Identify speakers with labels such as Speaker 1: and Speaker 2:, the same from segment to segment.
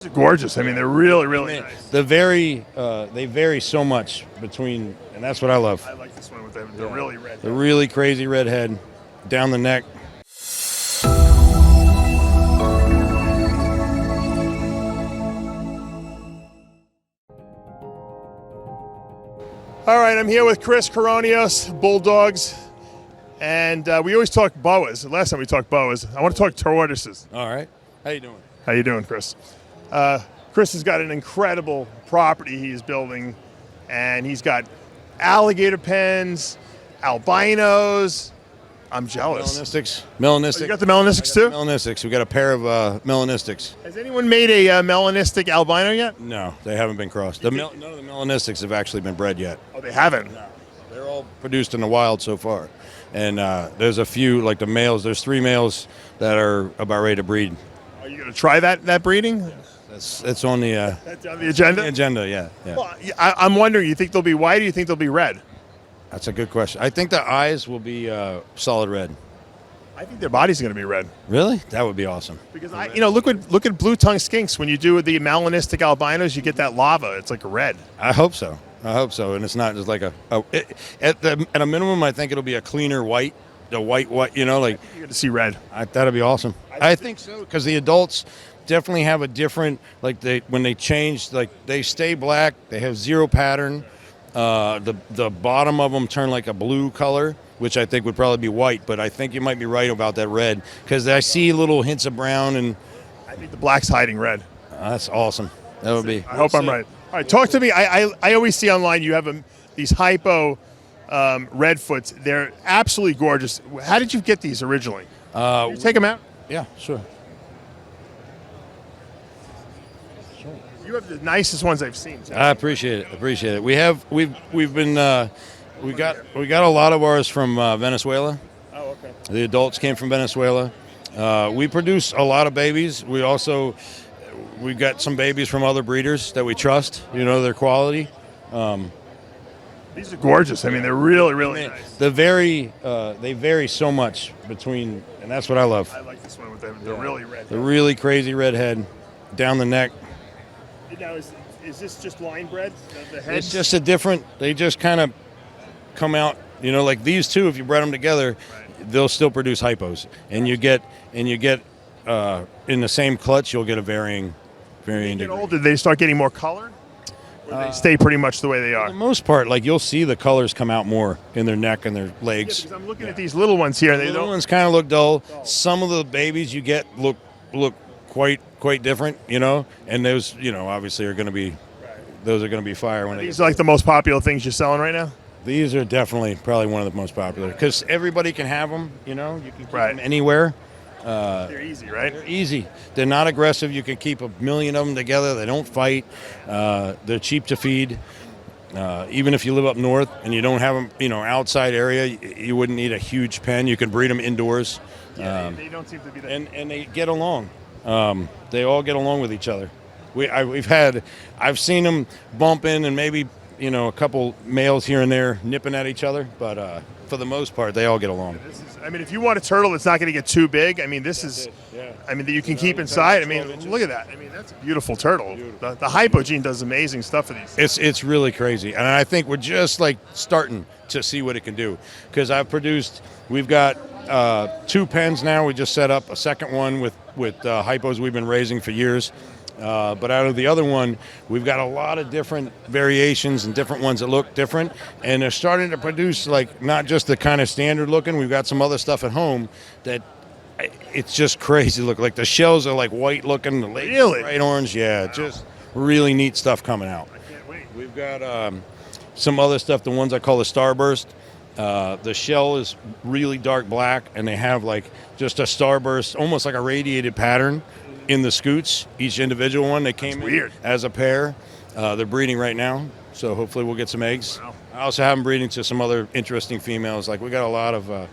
Speaker 1: They're gorgeous. I mean, they're really, really nice.
Speaker 2: They vary so much between, and that's what I love.
Speaker 1: I like this one with them. They're really red.
Speaker 2: The really crazy red head, down the neck.
Speaker 1: All right, I'm here with Chris CORONEOS, Bulldogs, and we always talk boas. Last time we talked boas. I want to talk tortoises.
Speaker 2: All right. How you doing?
Speaker 1: How you doing, Chris? Chris has got an incredible property he's building, and he's got alligator pens, albinos. I'm jealous.
Speaker 2: Melanistics.
Speaker 1: Oh, you got the melanistics too?
Speaker 2: Melanistics. We got a pair of melanistics.
Speaker 1: Has anyone made a melanistic albino yet?
Speaker 2: No, they haven't been crossed. None of the melanistics have actually been bred yet.
Speaker 1: Oh, they haven't?
Speaker 2: No. They're all produced in the wild so far. And there's a few, like the males, there's 3 males that are about ready to breed.
Speaker 1: Are you going to try that breeding?
Speaker 2: It's on the
Speaker 1: That's on the agenda?
Speaker 2: yeah.
Speaker 1: Well, I'm wondering, you think they'll be white or you think they'll be red?
Speaker 2: That's a good question. I think the eyes will be solid red.
Speaker 1: I think their body's going to be red.
Speaker 2: Really? That would be awesome.
Speaker 1: Because look at blue tongue skinks. When you do the melanistic albinos, you get that lava. It's like a red.
Speaker 2: I hope so. And it's not just like at a minimum. I think it'll be a cleaner white. The white. You know, like
Speaker 1: you're going to see red.
Speaker 2: That'd be awesome. I think so, because the adults definitely have a different, like when they change, like they stay black. They have zero pattern. The bottom of them turn like a blue color, which I think would probably be white, but I think you might be right about that red, because I see little hints of brown, and
Speaker 1: I think the black's hiding red.
Speaker 2: That's awesome. That would be.
Speaker 1: I hope I'm right. All right, talk to me. I always see online you have these Hypo Redfoots. They're absolutely gorgeous. How did you get these originally? Can you take them out?
Speaker 2: Yeah, sure.
Speaker 1: You have the nicest ones I've seen.
Speaker 2: I appreciate it. We got a lot of ours from Venezuela.
Speaker 1: Oh, okay.
Speaker 2: The adults came from Venezuela. We produce a lot of babies. We got some babies from other breeders that we trust. You know, their quality.
Speaker 1: These are gorgeous. I mean, they're really, really nice.
Speaker 2: They vary so much between, and that's what I love.
Speaker 1: I like this one with them. They're really red.
Speaker 2: The really crazy red head, down the neck.
Speaker 1: Now, is this just line bred? The heads?
Speaker 2: It's just a different. They just kind of come out. You know, like these two. If you bred them together, they'll still produce hypos, and you get in the same clutch, you'll get a varying
Speaker 1: When you get
Speaker 2: degree.
Speaker 1: older, they start getting more color. Or they stay pretty much the way they are.
Speaker 2: For the most part, like you'll see the colors come out more in their neck and their legs.
Speaker 1: Yeah, because I'm looking at these little ones here.
Speaker 2: The little ones kind of look dull. Some of the babies you get look quite different, you know. And those, you know, obviously are going to be those are going to be fire when
Speaker 1: these are like the most popular things you're selling right now.
Speaker 2: These are definitely probably one of the most popular, because everybody can have them. You know, you can keep them anywhere.
Speaker 1: They're easy, right?
Speaker 2: They're easy. They're not aggressive. You can keep 1,000,000 of them together. They don't fight. They're cheap to feed. Even if you live up north and you don't have them, you know, outside area, you wouldn't need a huge pen. You can breed them indoors.
Speaker 1: Yeah, they don't seem to be that.
Speaker 2: And they get along. They all get along with each other. I've seen them bumping and maybe, you know, a couple males here and there nipping at each other, but for the most part, they all get along.
Speaker 1: If you want a turtle that's not going to get too big, I mean, that you can keep inside. I mean, look at that. I mean, that's a beautiful turtle. The Hypo gene does amazing stuff for these.
Speaker 2: It's really crazy, and I think we're just like starting to see what it can do, because we've got 2 pens now. We just set up a second one with Hypos we've been raising for years. But out of the other one, we've got a lot of different variations and different ones that look different. And they're starting to produce, like, not just the kind of standard looking. We've got some other stuff at home that it's just crazy look. Like the shells are like white looking, the legs are bright orange. Yeah, wow. Just really neat stuff coming out.
Speaker 1: I can't wait.
Speaker 2: We've got some other stuff, the ones I call the Starburst. The shell is really dark black, and they have like just a starburst, almost like a radiated pattern in the scoots, each individual one. They came in as a pair. They're breeding right now, so hopefully we'll get some eggs. Wow. I also have them breeding to some other interesting females. Like we got a lot of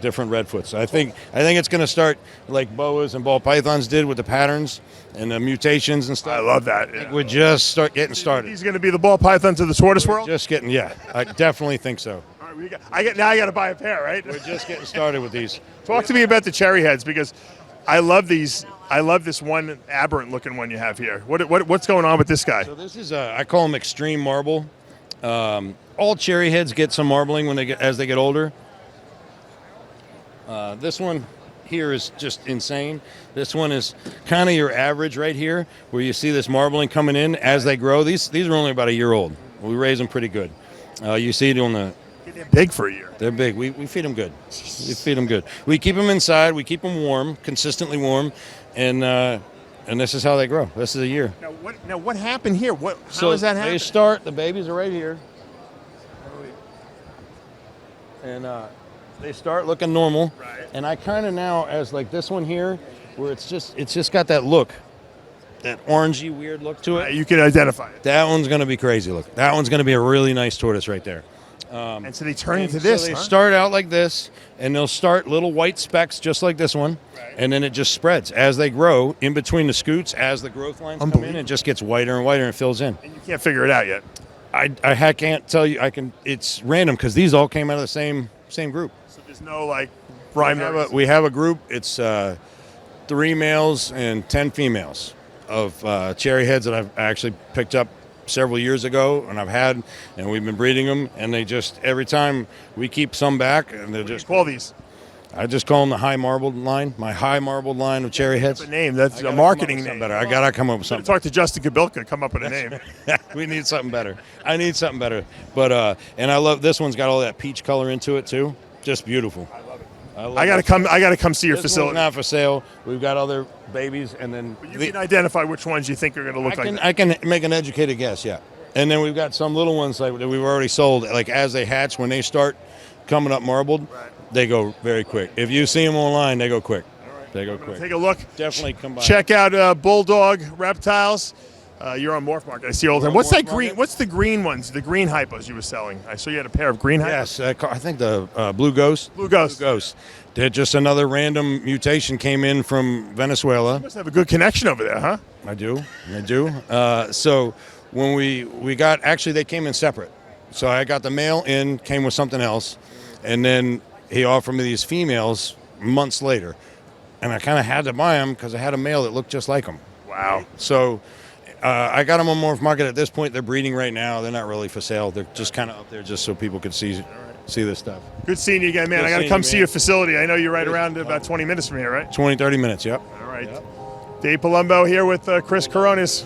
Speaker 2: different Redfoots. I think it's going to start like boas and ball pythons did with the patterns and the mutations and stuff.
Speaker 1: I love that. Yeah.
Speaker 2: We're just getting started.
Speaker 1: He's going to be the ball pythons of the tortoise world?
Speaker 2: Just getting, yeah. I definitely think so.
Speaker 1: All right, now I got to buy a pair, right?
Speaker 2: We're just getting started with these.
Speaker 1: Talk to me about the cherry heads, because I love these I love this one aberrant looking one you have here. What's going on with this guy?
Speaker 2: So this is I call him extreme marble. All cherry heads get some marbling as they get older. This one here is just insane. This one is kind of your average right here, where you see this marbling coming in as they grow. These are only about a year old. We raise them pretty good. You see it on the.
Speaker 1: They're big for a year.
Speaker 2: They're big. We feed them good. We feed them good. We keep them inside. We keep them warm, consistently warm, and this is how they grow. This is a year.
Speaker 1: Now what happened here? How does that happen?
Speaker 2: They start. The babies are right here, and they start looking normal.
Speaker 1: Right.
Speaker 2: And I kind of now, as like this one here, where it's just got that look, that orangey weird look to it.
Speaker 1: You can identify it.
Speaker 2: That one's gonna be crazy look. That one's gonna be a really nice tortoise right there.
Speaker 1: And so they turn into this.
Speaker 2: So they start out like this, and they'll start little white specks just like this one, and then it just spreads as they grow in between the scoots. As the growth lines come in, it just gets whiter and whiter and fills in.
Speaker 1: And you can't figure it out yet.
Speaker 2: I can't tell you. It's random because these all came out of the same group.
Speaker 1: So there's no like rhyme.
Speaker 2: We have a group. It's 3 males and 10 females of cherry heads that I've actually picked up several years ago, and we've been breeding them, and they just, every time we keep some back, and they're just.
Speaker 1: Call these.
Speaker 2: I just call them the high marbled line, my high marbled line of cherry heads.
Speaker 1: That's a name. That's a marketing name.
Speaker 2: Better. I gotta come up with something.
Speaker 1: Talk to Justin Kabilka. Come up with a name.
Speaker 2: We need something better. I need something better. But and I love this one's got all that peach color into it too. Just beautiful. I love it. I
Speaker 1: gotta come see your facility.
Speaker 2: This one's not for sale. We've got other babies, and then
Speaker 1: But you can identify which ones you think are going to look like that.
Speaker 2: I can make an educated guess, yeah. And then we've got some little ones like that we've already sold. Like as they hatch, when they start coming up marbled, they go very quick. If you see them online, they go quick. They go quick.
Speaker 1: Take a look.
Speaker 2: Definitely come by.
Speaker 1: Check out Bulldog Reptiles. You're on Morph Market. I see all the time. What's that green? What's the green ones? The green hypos you were selling? I saw you had a pair of green hypos.
Speaker 2: Yes, I think the Blue Ghost.
Speaker 1: Blue Ghost.
Speaker 2: Blue Ghost. They're just another random mutation came in from Venezuela.
Speaker 1: You must have a good connection over there, huh?
Speaker 2: I do. So when we got, actually they came in separate. So I got the male in, came with something else, and then he offered me these females months later. And I kind of had to buy them because I had a male that looked just like them.
Speaker 1: Wow.
Speaker 2: So I got them on Morph Market. At this point, they're breeding right now. They're not really for sale. They're just kind of up there just so people could see this stuff.
Speaker 1: Good seeing you again, man. I got to come see your facility. I know you're right around about 20 minutes from here, right?
Speaker 2: 20, 30 minutes, yep.
Speaker 1: All right. Dave Palumbo here with Chris CORONEOS.